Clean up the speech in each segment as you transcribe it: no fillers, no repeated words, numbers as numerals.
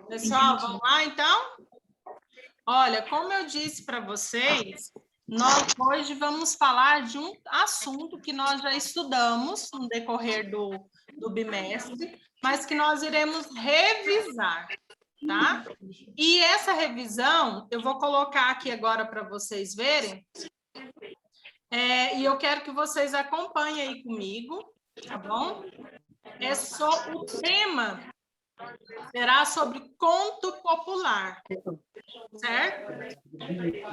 Pessoal, vamos lá, então? Olha, como eu disse para vocês, nós hoje vamos falar de um assunto que nós já estudamos no decorrer do bimestre, mas que nós iremos revisar, tá? E essa revisão, eu vou colocar aqui agora para vocês verem, e eu quero que vocês acompanhem aí comigo, tá bom? O tema será sobre conto popular, certo?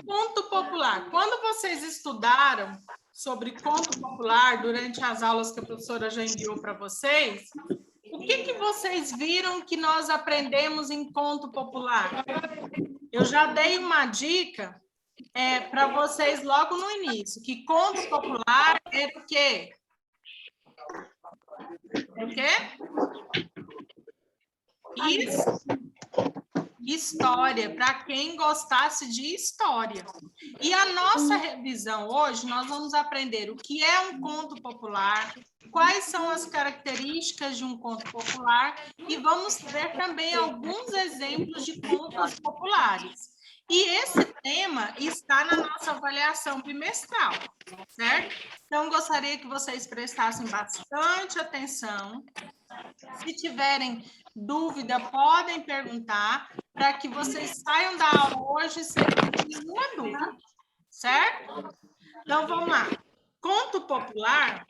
Conto popular. Quando vocês estudaram sobre conto popular durante as aulas que a professora já enviou para vocês, o que vocês viram que nós aprendemos em conto popular? Eu já dei uma dica para vocês logo no início, que conto popular é o quê? É o quê? História, para quem gostasse de história. E a nossa revisão hoje, nós vamos aprender o que é um conto popular, quais são as características de um conto popular, e vamos ver também alguns exemplos de contos populares. E esse tema está na nossa avaliação bimestral, certo? Então, gostaria que vocês prestassem bastante atenção. Se tiverem dúvida, podem perguntar, para que vocês saiam da aula hoje sem nenhuma dúvida, certo? Então, vamos lá. Conto popular,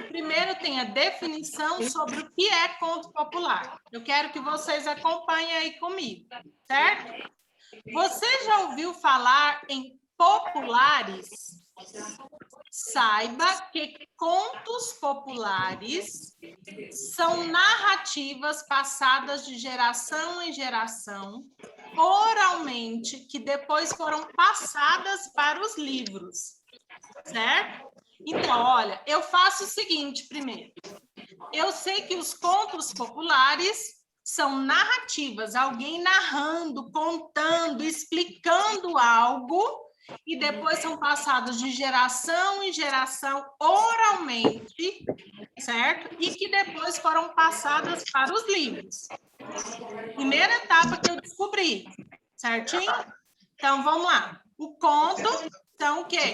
primeiro tem a definição sobre o que é conto popular. Eu quero que vocês acompanhem aí comigo, certo? Você já ouviu falar em populares? Saiba que contos populares são narrativas passadas de geração em geração, oralmente, que depois foram passadas para os livros, certo? Então, olha, eu faço o seguinte primeiro. Eu sei que os contos populares são narrativas, alguém narrando, contando, explicando algo, e depois são passados de geração em geração oralmente, certo? E que depois foram passadas para os livros. Primeira etapa que eu descobri, certinho? Então, vamos lá. O conto são o quê?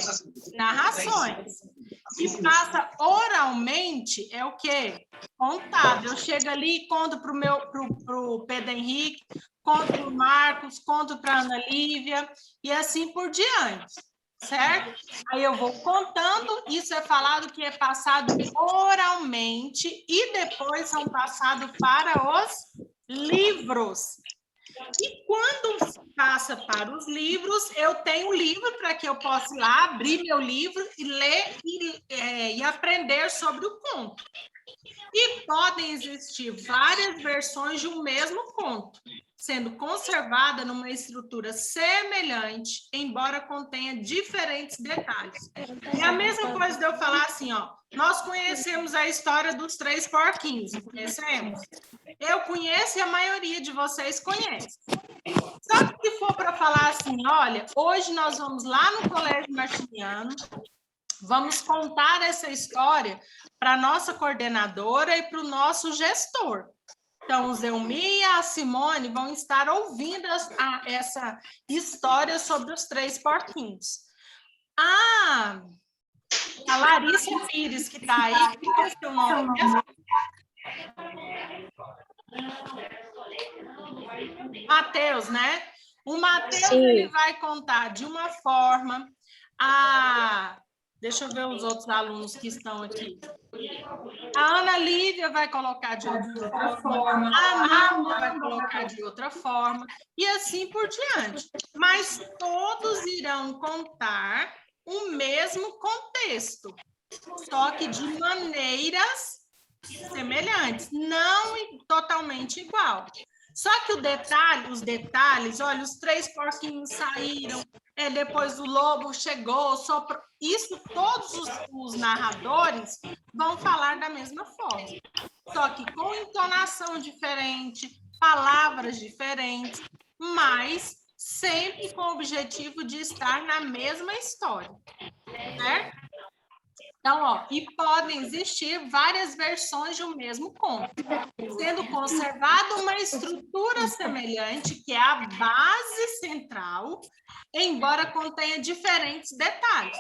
Narrações. Que passa oralmente é o quê? Contado. Eu chego ali e conto para o Pedro Henrique, conto para o Marcos, conto para a Ana Lívia, e assim por diante, certo? Aí eu vou contando, isso é falado que é passado oralmente, e depois são passados para os livros. E quando passa para os livros, eu tenho um livro para que eu possa ir lá, abrir meu livro e ler e aprender sobre o conto. E podem existir várias versões de um mesmo conto, sendo conservada numa estrutura semelhante, embora contenha diferentes detalhes. É a mesma coisa de eu falar assim, ó, nós conhecemos a história dos 3 porquinhos, conhecemos? Eu conheço e a maioria de vocês conhece. Só que se for para falar assim, olha, hoje nós vamos lá no Colégio Martiniano, vamos contar essa história para a nossa coordenadora e para o nosso gestor. Então, o Zelmi e a Simone vão estar ouvindo essa história sobre os 3 porquinhos. A Larissa Pires, que está aí, que é seu nome mesmo? Matheus, né? O Matheus, ele vai contar de uma forma, deixa eu ver os outros alunos que estão aqui. A Ana Lívia vai colocar de outra forma, a Nalva vai colocar de outra forma, e assim por diante. Mas todos irão contar o mesmo contexto, só que de maneiras semelhantes, não totalmente igual. Só que os detalhes, olha, os 3 porquinhos saíram, depois o lobo chegou, soprou. Isso todos os narradores vão falar da mesma forma, só que com entonação diferente, palavras diferentes, mas sempre com o objetivo de estar na mesma história, certo? Então, ó, e podem existir várias versões de um mesmo conto, sendo conservada uma estrutura semelhante, que é a base central, embora contenha diferentes detalhes.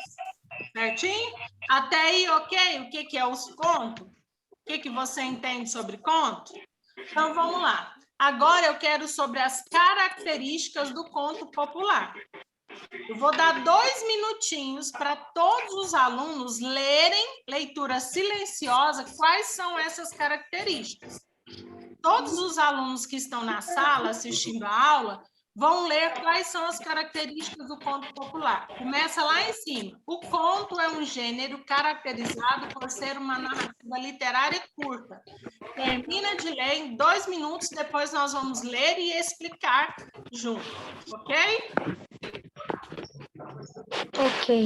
Certinho? Até aí, ok? O que é os contos? O que você entende sobre conto? Então, vamos lá. Agora eu quero sobre as características do conto popular. Eu vou dar 2 minutinhos para todos os alunos lerem, leitura silenciosa, quais são essas características. Todos os alunos que estão na sala assistindo a aula vão ler quais são as características do conto popular. Começa lá em cima. O conto é um gênero caracterizado por ser uma narrativa literária curta. Termina de ler em 2 minutos, depois nós vamos ler e explicar junto, ok? Ok.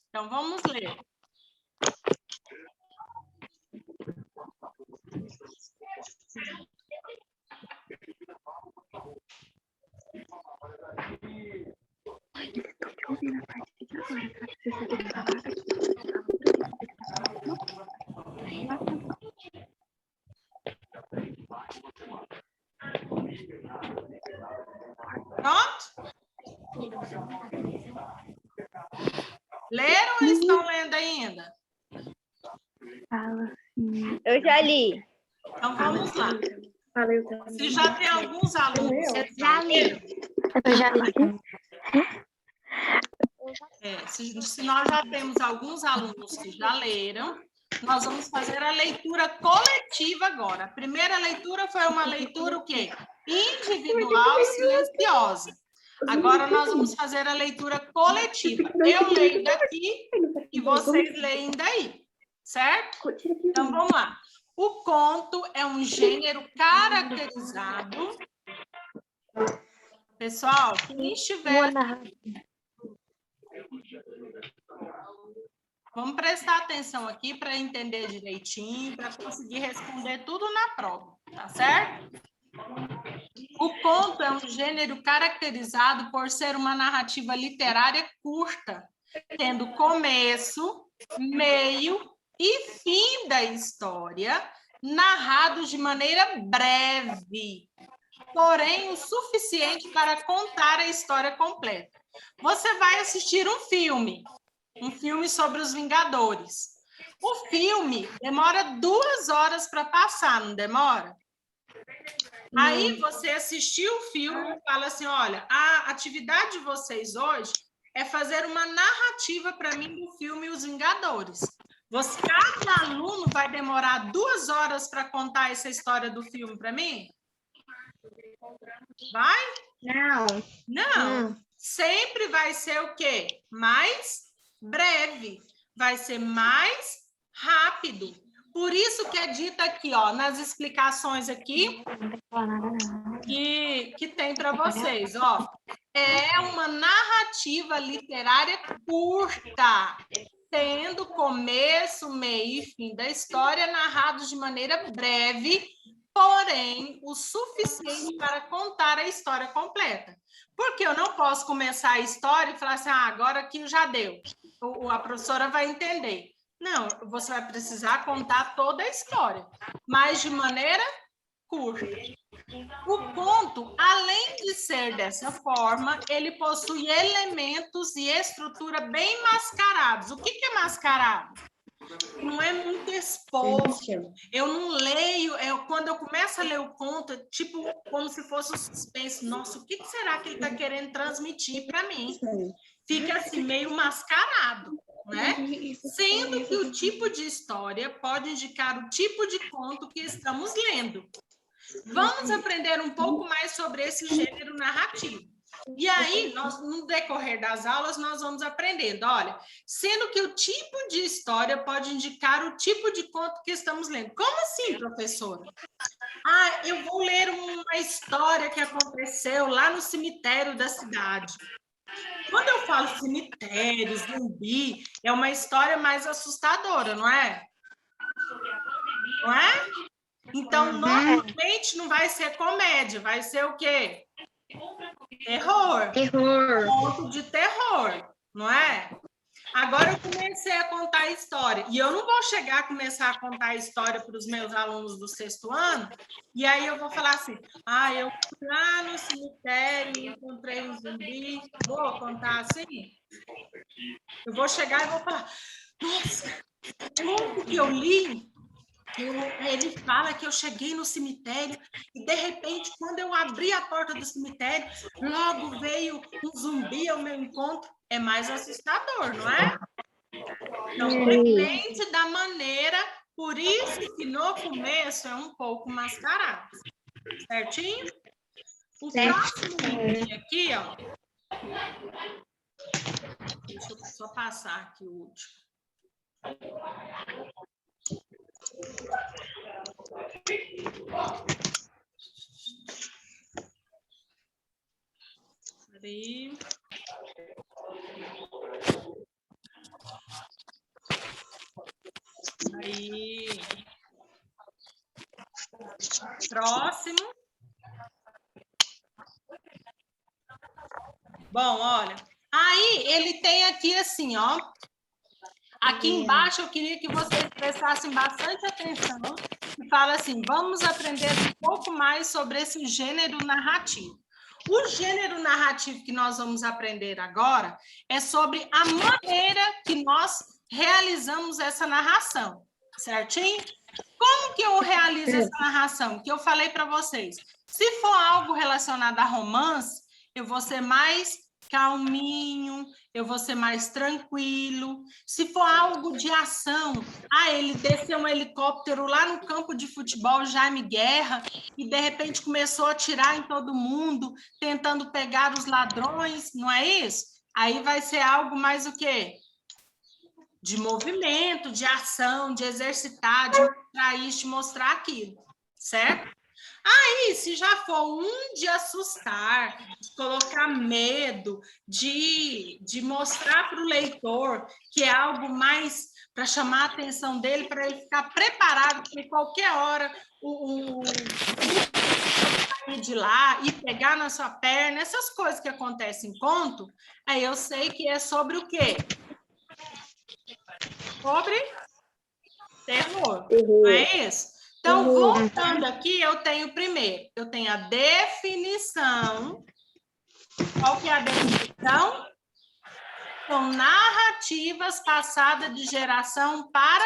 Então, vamos ler. Pronto? Leram ou estão lendo ainda? Eu já li. Então, vamos lá. Se já tem alguns alunos que já leram, Eu já li. se nós já temos alguns alunos que já leram, nós vamos fazer a leitura coletiva agora. A primeira leitura foi uma leitura o quê? Individual, silenciosa. Agora nós vamos fazer a leitura coletiva. Eu leio daqui e vocês leem daí, certo? Então, vamos lá. O conto é um gênero caracterizado. Pessoal, quem estiver... Vamos prestar atenção aqui para entender direitinho, para conseguir responder tudo na prova, tá certo? O conto é um gênero caracterizado por ser uma narrativa literária curta, tendo começo, meio e fim da história, narrados de maneira breve, porém o suficiente para contar a história completa. Você vai assistir um filme sobre os Vingadores. O filme demora 2 horas para passar, não demora? Aí você assistiu o filme e fala assim, olha, a atividade de vocês hoje é fazer uma narrativa para mim do filme Os Vingadores. Cada aluno vai demorar 2 horas para contar essa história do filme para mim? Vai? Não. Sempre vai ser o quê? Mais breve. Vai ser mais rápido. Por isso que é dito aqui, ó, nas explicações aqui que tem para vocês, ó. É uma narrativa literária curta, tendo começo, meio e fim da história narrados de maneira breve, porém o suficiente para contar a história completa. Porque eu não posso começar a história e falar assim, agora aqui já deu. A professora vai entender. Não, você vai precisar contar toda a história, mas de maneira curta. O conto, além de ser dessa forma, ele possui elementos e estrutura bem mascarados. O que é mascarado? Não é muito exposto. Eu não leio, quando eu começo a ler o conto, é tipo como se fosse um suspense. Nossa, o que será que ele está querendo transmitir para mim? Fica assim, meio mascarado, né? Sendo que o tipo de história pode indicar o tipo de conto que estamos lendo. Vamos aprender um pouco mais sobre esse gênero narrativo. E aí, no decorrer das aulas, nós vamos aprendendo. Olha, sendo que o tipo de história pode indicar o tipo de conto que estamos lendo. Como assim, professora? Eu vou ler uma história que aconteceu lá no cemitério da cidade. Quando eu falo cemitério, zumbi, é uma história mais assustadora, não é? Não é? Então, normalmente não vai ser comédia, vai ser o quê? Terror. Conto de terror, não é? Agora eu comecei a contar a história. E eu não vou chegar a começar a contar a história para os meus alunos do 6º ano, e aí eu vou falar assim, eu fui lá no cemitério e encontrei um zumbi. Vou contar assim? Eu vou chegar e vou falar, nossa, como que eu li? Ele fala que eu cheguei no cemitério e, de repente, quando eu abri a porta do cemitério, logo veio um zumbi ao meu encontro. É mais assustador, não é? Então, depende da maneira, por isso que no começo é um pouco mascarado. Certinho? O próximo item aqui, ó. Deixa eu só passar aqui o último. Peraí. Aí. Próximo. Bom, olha. Aí ele tem aqui assim, ó. Aqui embaixo eu queria que vocês prestassem bastante atenção e fala assim, vamos aprender um pouco mais sobre esse gênero narrativo. O gênero narrativo que nós vamos aprender agora é sobre a maneira que nós realizamos essa narração, certinho? Como que eu realizo essa narração? Que eu falei para vocês. Se for algo relacionado a romance, eu vou ser mais calminho, eu vou ser mais tranquilo. Se for algo de ação, ele desceu um helicóptero lá no campo de futebol Jaime Guerra e de repente começou a atirar em todo mundo, tentando pegar os ladrões, não é isso? Aí vai ser algo mais o quê? De movimento, de ação, de exercitar, de mostrar isso, de mostrar aquilo, certo? Aí, se já for de assustar, de colocar medo, de mostrar para o leitor que é algo mais para chamar a atenção dele, para ele ficar preparado, porque qualquer hora o sair de lá e pegar na sua perna, essas coisas que acontecem em conto, aí eu sei que é sobre o quê? Sobre terror, não é isso? Então, voltando aqui, eu tenho primeiro, eu tenho a definição. Qual que é a definição? São narrativas passadas de geração para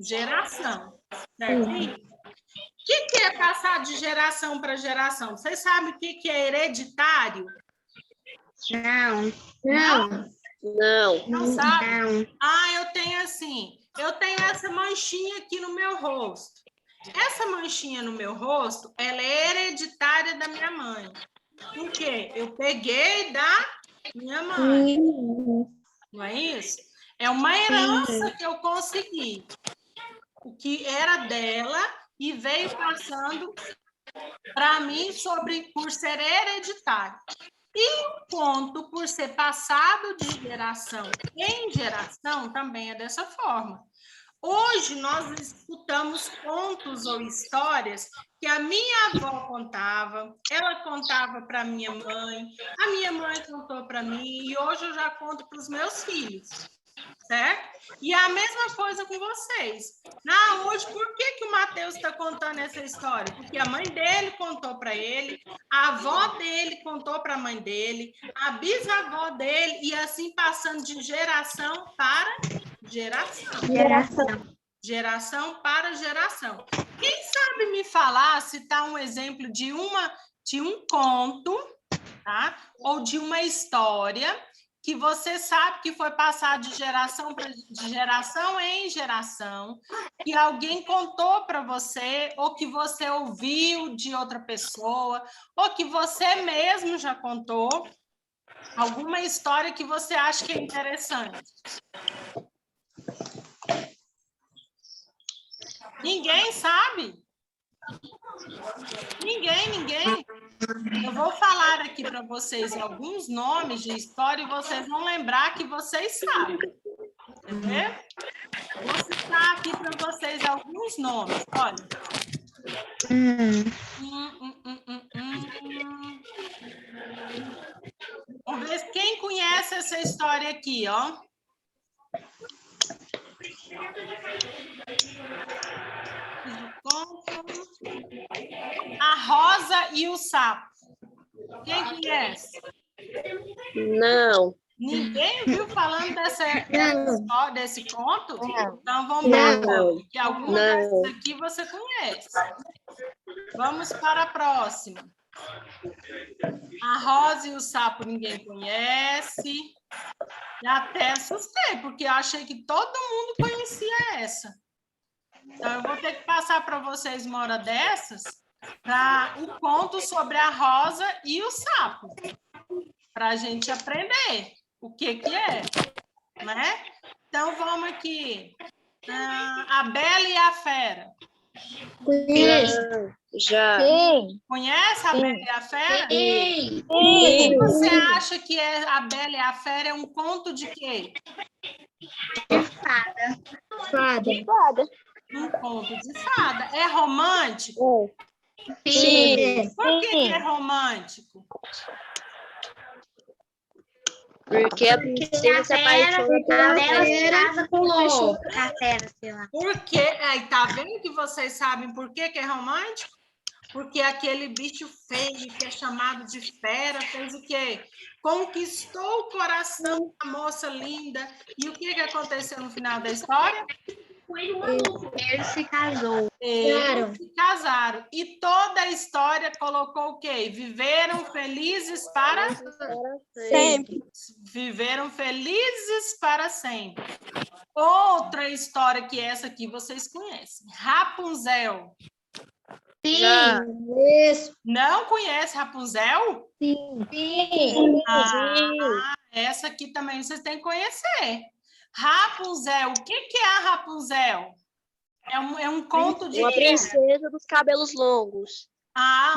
geração, certinho? O que é passar de geração para geração? Vocês sabem o que é hereditário? Não. Não sabe? Eu tenho essa manchinha aqui no meu rosto. Essa manchinha no meu rosto, ela é hereditária da minha mãe. Por quê? Eu peguei da minha mãe. Não é isso? É uma herança que eu consegui. O que era dela e veio passando para mim por ser hereditário. E o conto, por ser passado de geração em geração, também é dessa forma. Hoje, nós escutamos contos ou histórias que a minha avó contava, ela contava para a minha mãe contou para mim, e hoje eu já conto para os meus filhos, certo? E a mesma coisa com vocês. Hoje, por que o Matheus está contando essa história? Porque a mãe dele contou para ele, a avó dele contou para a mãe dele, a bisavó dele, e assim passando de geração para geração. Geração para geração. Quem sabe me falar, citar um exemplo de um conto, tá? Ou de uma história que você sabe que foi passado de geração em geração, que alguém contou para você, ou que você ouviu de outra pessoa, ou que você mesmo já contou, alguma história que você acha que é interessante. Ninguém sabe? Ninguém. Eu vou falar aqui para vocês alguns nomes de história e vocês vão lembrar que vocês sabem. Entendeu? Vou citar aqui para vocês alguns nomes. Olha. Vamos ver quem conhece essa história aqui, ó. A Rosa e o Sapo. Quem conhece? Não. Ninguém viu falando desse conto? Então, vamos Não. lá, que alguma Não. dessas aqui você conhece. Vamos para a próxima. A Rosa e o Sapo ninguém conhece. E até assustei, porque eu achei que todo mundo conhecia essa. Então, eu vou ter que passar para vocês uma hora dessas para o conto sobre a Rosa e o Sapo, para a gente aprender o que é, né? Então, vamos aqui. A Bela e a Fera. Conheço. Já. Sim. Conhece a Bela e a Fera? Sim. Você acha que a Bela e a Fera é um conto de quê? Fada. Um conto de fada. É romântico? Sim. Por que é romântico? Porque a princesa se apaixona pela fera. casa com o lobo. Sei lá. Por quê? Aí, tá vendo que vocês sabem por que é romântico? Porque aquele bicho feio que é chamado de fera fez o quê? Conquistou o coração da moça linda. E o que aconteceu no final da história? Ele se casou. Eles se casaram. E toda a história colocou o quê? Viveram felizes para Sempre. Viveram felizes para sempre. Outra história que essa aqui vocês conhecem. Rapunzel. Já. Isso. Não conhece Rapunzel? Sim. Essa aqui também vocês têm que conhecer. Rapunzel. O que é a Rapunzel? É um conto de Uma quê? princesa dos cabelos longos.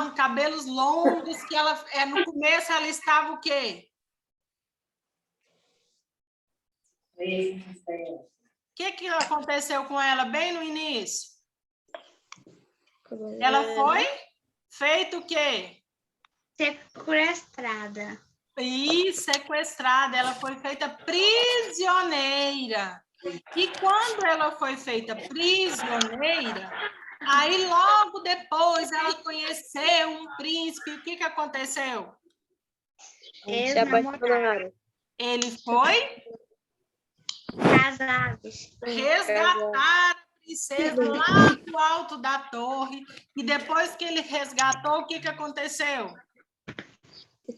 Um cabelos longos que ela no começo ela estava o quê? O que aconteceu com ela bem no início? Ela foi feita o quê? Sequestrada. Sequestrada, ela foi feita prisioneira. E quando ela foi feita prisioneira, aí logo depois ela conheceu um príncipe. O que aconteceu? Se apaixonaram. Ele foi Casados. resgatar a princesa lá do alto da torre. E depois que ele resgatou, o que aconteceu?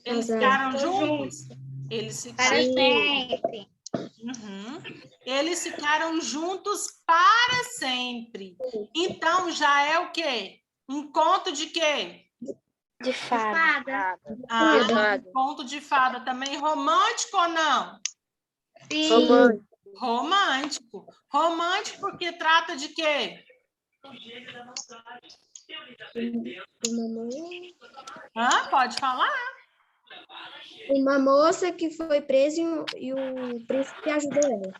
Eles ficaram juntos? Eles Para ficaram sempre. Eles ficaram juntos para sempre. Então, já é o quê? Um conto de quê? De fada. Um conto de fada também. Romântico ou não? Sim. Romântico. Romântico porque trata de quê? Pode falar? Uma moça que foi presa e o príncipe ajudou ela.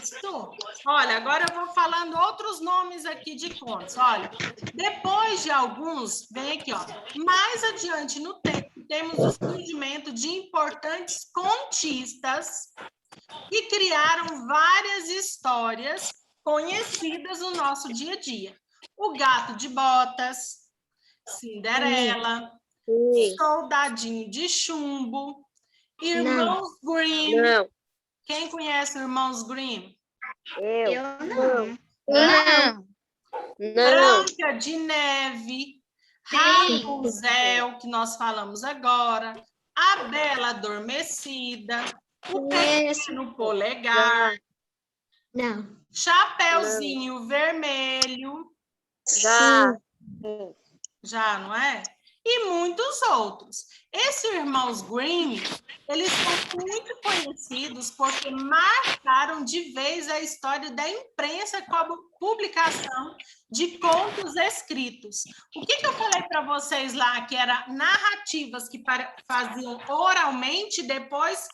Isso. Olha, agora eu vou falando outros nomes aqui de contos. Olha, depois de alguns, vem aqui, ó. Mais adiante no tempo, temos o surgimento de importantes contistas que criaram várias histórias conhecidas no nosso dia a dia. O Gato de Botas, Cinderela, Soldadinho de Chumbo, Irmãos Grimm. Não. Quem conhece Irmãos Grimm? Eu não. Não. Branca de Neve, Rapunzel, que nós falamos agora, A Bela Adormecida, O Pequeno Polegar, Não. Chapeuzinho Vermelho, já, não é? E muitos outros. Esses irmãos Grimm, eles são muito conhecidos porque marcaram de vez a história da imprensa como publicação de contos escritos. O que eu falei para vocês lá, que eram narrativas que faziam oralmente, depois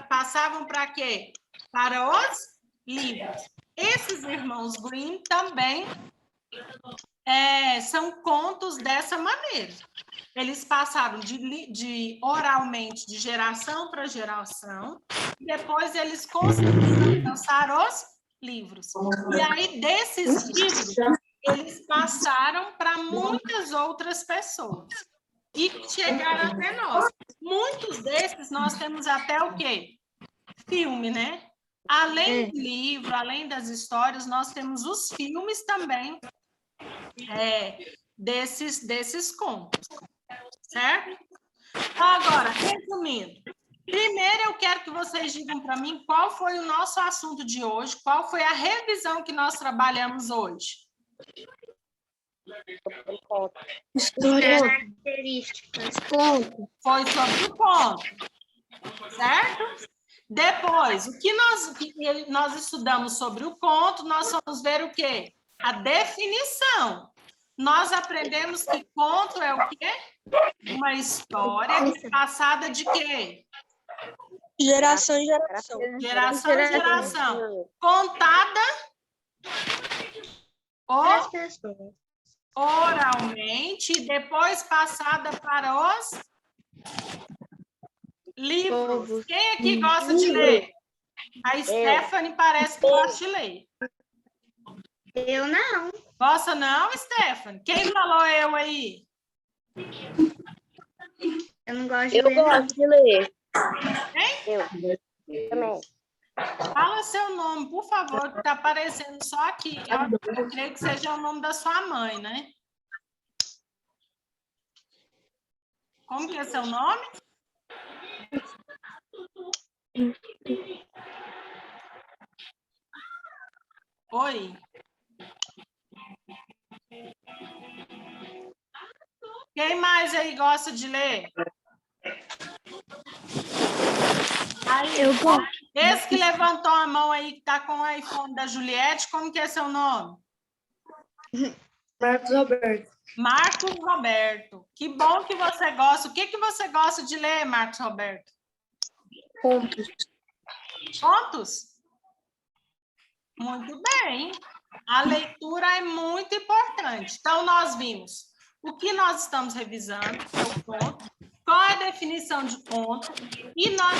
passavam para quê? Para os livros. Esses irmãos Grimm também são contos dessa maneira. Eles passaram de oralmente, de geração para geração, e depois eles conseguiram alcançar os livros. E aí, desses livros, eles passaram para muitas outras pessoas e chegaram até nós. Muitos desses, nós temos até o quê? Filme, né? Além do livro, além das histórias, nós temos os filmes também desses contos, certo? Agora, resumindo, primeiro eu quero que vocês digam para mim qual foi o nosso assunto de hoje, qual foi a revisão que nós trabalhamos hoje. Características. Foi sobre o conto, certo? Depois, o que nós estudamos sobre o conto, nós vamos ver o quê? A definição. Nós aprendemos que conto é o quê? Uma história passada de quê? Geração em geração. Geração em geração. Contada oralmente e depois passada para os livros. Quem aqui gosta de ler? A Stephanie parece que gosta de ler. Eu não. Gosta não, Stephanie? Quem falou eu aí? Eu não gosto de Eu ler. gosto de ler. Hein? Eu também. Fala seu nome, por favor, que está aparecendo só aqui. Eu creio que seja o nome da sua mãe, né? Como que é seu nome? Oi. Quem mais aí gosta de ler? Aí, Eu gosto. esse que levantou a mão aí, que está com o iPhone da Juliette, como que é seu nome? Marcos Roberto. Marcos Roberto. Que bom que você gosta. O que você gosta de ler, Marcos Roberto? Contos. Contos? Muito bem. A leitura é muito importante. Então, nós vimos o que nós estamos revisando, que é o conto, qual é a definição de conto, e nós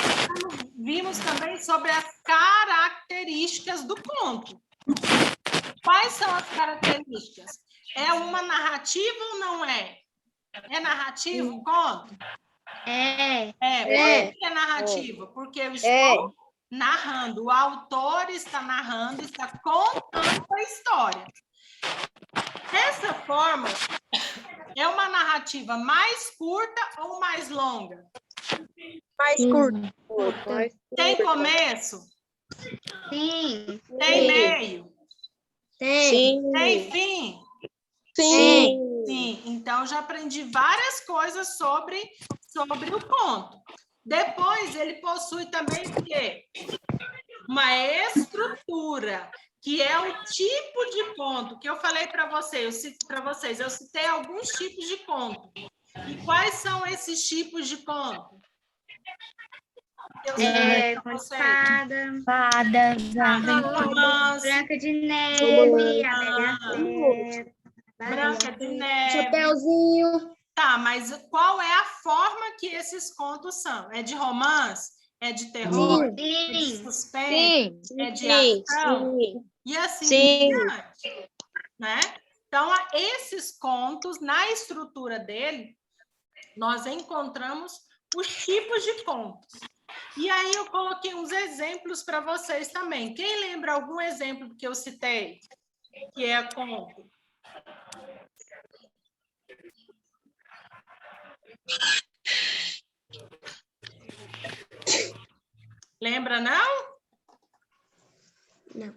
vimos também sobre as características do conto. Quais são as características? É uma narrativa ou não é? É narrativo o conto? Por que é narrativa? Porque eu estou narrando, o autor está narrando, está contando a história. Dessa forma, é uma narrativa mais curta ou mais longa? Mais curto. Tem começo? Sim. Tem meio? Sim. Tem fim? Sim. Sim. Então, já aprendi várias coisas sobre o conto. Depois, ele possui também o quê? Uma estrutura, que é o tipo de conto que eu falei para vocês. Eu citei alguns tipos de conto. E quais são esses tipos de conto? Com fada, Romance, Branca de Neve, a Bela Fera. Branca de Neve. Chapeuzinho. Tá, mas qual é a forma que esses contos são? É de romance? É de terror? É de suspense? É de ação? E assim por diante, né? Então, esses contos, na estrutura dele, nós encontramos os tipos de contos. E aí eu coloquei uns exemplos para vocês também. Quem lembra algum exemplo que eu citei? Que é conto? Lembra, não? Não.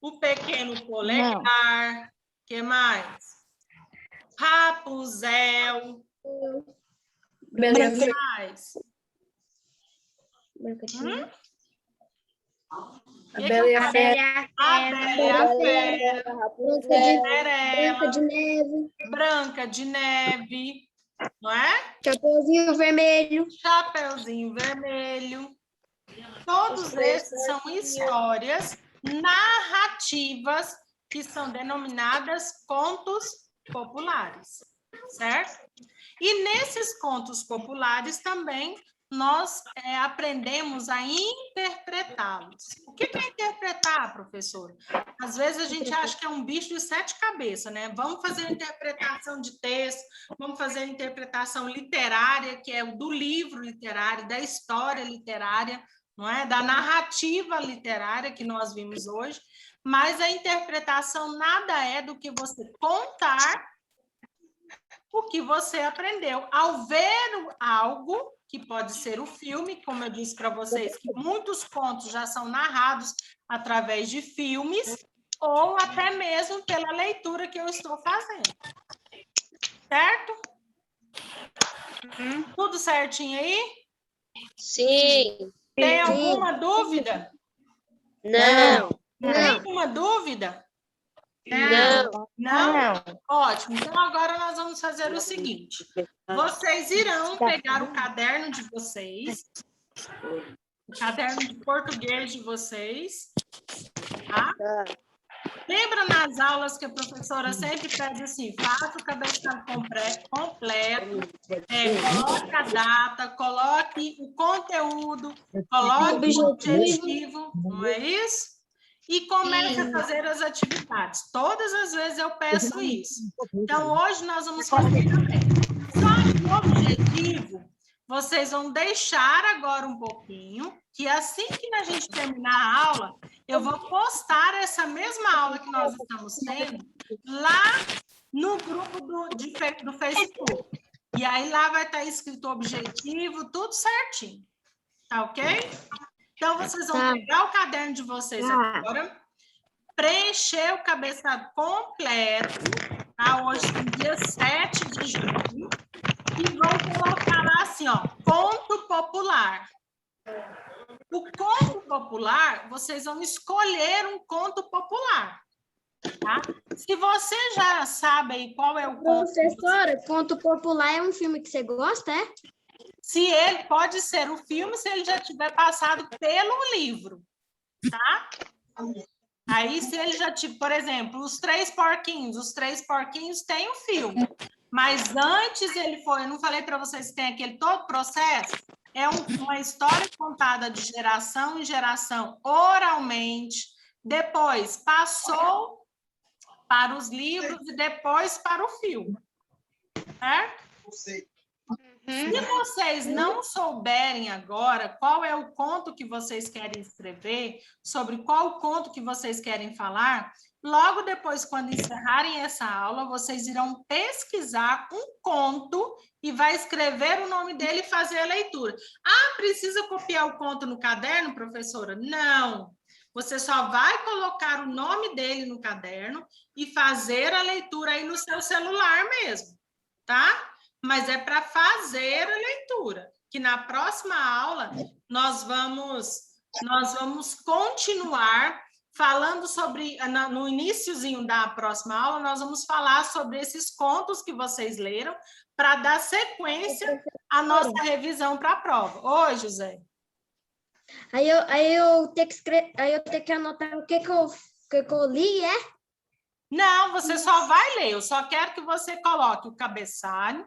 O Pequeno Polegar. O que mais? Rapunzel. Bela O que mais? Branca de Neve. A Bela e a Fera. A Bela e a Fera. Branca de Neve. Branca de Neve. Não é? Chapeuzinho Vermelho. Chapeuzinho Vermelho. Todos esses são histórias narrativas que são denominadas contos populares, certo? E nesses contos populares também nós aprendemos a interpretá-los. O que é interpretar, professora? Às vezes a gente acha que é um bicho de 7 cabeças, né? Vamos fazer interpretação de texto, vamos fazer interpretação literária, que é do livro literário, da história literária, não é? Da narrativa literária que nós vimos hoje, mas a interpretação nada é do que você contar o que você aprendeu. Ao ver algo, que pode ser o filme, como eu disse para vocês, que muitos contos já são narrados através de filmes, ou até mesmo pela leitura que eu estou fazendo. Certo? Tudo certinho aí? Sim. Tem alguma dúvida? Não. Tem alguma dúvida? Não. Não? Ótimo. Então, agora nós vamos fazer o seguinte. Vocês irão pegar o caderno de vocês, o caderno de português de vocês, tá? Lembra nas aulas que a professora sempre pede assim, faça o cabeçalho completo, coloque a data, coloque o conteúdo, coloque o objetivo, não é isso? E comece a fazer as atividades. Todas as vezes eu peço isso. Então, hoje nós vamos fazer também. Só que o objetivo, vocês vão deixar agora um pouquinho, que assim que a gente terminar a aula, eu vou postar essa mesma aula que nós estamos tendo lá no grupo do Facebook. E aí lá vai estar escrito o objetivo, tudo certinho. Tá ok? Então, vocês vão pegar o caderno de vocês agora, preencher o cabeçalho completo, tá? Hoje é dia 7 de junho, e vão colocar lá assim, ó, conto popular. O conto popular, vocês vão escolher um conto popular, tá? Se você já sabe aí qual é o conto... Professora, conto popular é um filme que você gosta, é? Se ele pode ser o filme, se ele já tiver passado pelo livro, tá? Aí, se ele já tiver, por exemplo, Os Três Porquinhos tem o filme, mas antes ele foi, eu não falei para vocês que tem aquele todo processo? É uma história contada de geração em geração, oralmente, depois passou para os livros e depois para o filme, certo? Se vocês não souberem agora qual é o conto que vocês querem escrever, sobre qual conto que vocês querem falar, logo depois, quando encerrarem essa aula, vocês irão pesquisar um conto e vai escrever o nome dele e fazer a leitura. Ah, precisa copiar o conto no caderno, professora? Não. Você só vai colocar o nome dele no caderno e fazer a leitura aí no seu celular mesmo, tá? Mas é para fazer a leitura, que na próxima aula nós vamos continuar falando sobre, no iniciozinho da próxima aula, nós vamos falar sobre esses contos que vocês leram para dar sequência à nossa revisão para a prova. Oi, José. Aí eu tenho que escrever, aí eu tenho que anotar o que eu li, é? Não, você só vai ler, eu só quero que você coloque o cabeçalho,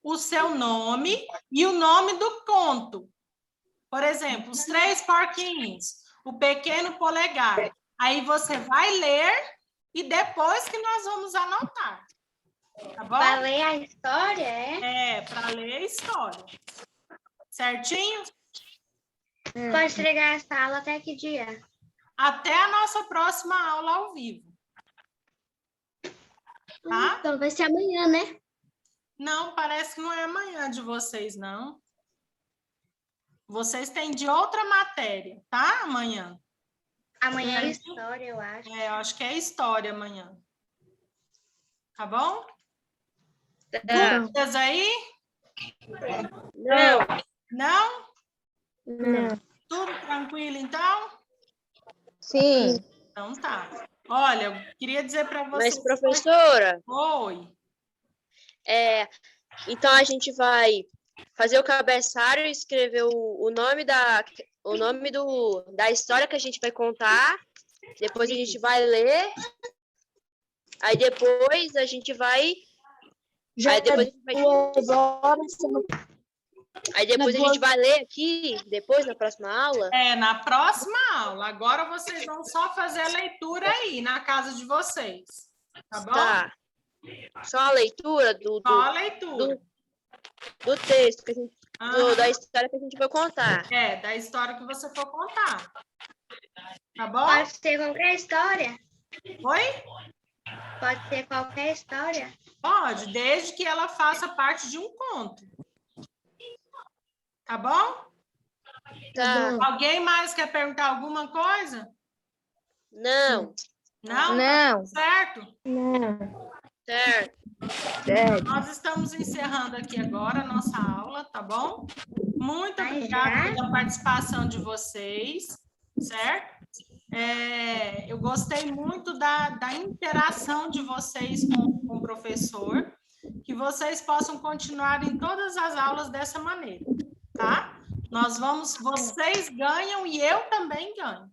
o seu nome e o nome do conto. Por exemplo, Os Três Porquinhos, O Pequeno Polegar. Aí você vai ler e depois que nós vamos anotar. Tá bom? Para ler a história, é? É, para ler a história. Certinho? Pode entregar essa aula até que dia? Até a nossa próxima aula ao vivo. Tá? Então vai ser amanhã, né? Não, parece que não é amanhã de vocês, não. Vocês têm de outra matéria, tá? Amanhã. Amanhã é história, eu acho. É, eu acho que é história amanhã. Tá bom? Dúvidas aí? Não. Não? Não. Tudo tranquilo, então? Sim. Então tá. Olha, eu queria dizer para vocês... Mas, professora, Oi. então a gente vai fazer o cabeçalho e escrever o nome da história que a gente vai contar. Depois a gente vai ler. Aí depois a gente vai... Já aí depois a gente vai... 2 horas. Aí depois a gente vai ler aqui, depois na próxima aula. Na próxima aula. Agora vocês vão só fazer a leitura aí, na casa de vocês. Tá bom? Tá. Só a leitura Só a leitura. do texto, que a gente, da história que a gente vai contar. Da história que você for contar. Tá bom? Pode ser qualquer história? Oi? Pode ser qualquer história? Pode, desde que ela faça parte de um conto. Tá bom? Tá. Alguém mais quer perguntar alguma coisa? Não. Não? Não. Certo? Não. Certo. Nós estamos encerrando aqui agora a nossa aula, tá bom? Muito obrigada pela participação de vocês, certo? Eu gostei muito da interação de vocês com o professor, que vocês possam continuar em todas as aulas dessa maneira, tá? Vocês ganham e eu também ganho,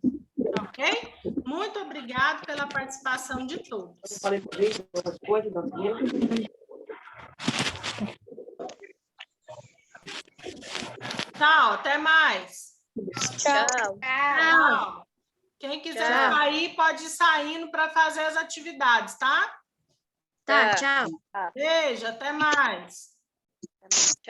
ok? Muito obrigada pela participação de todos. Tchau, até mais. Tchau. Tchau. Quem quiser sair, pode ir saindo para fazer as atividades, tá? Tá, tchau. Beijo, até mais. Tchau.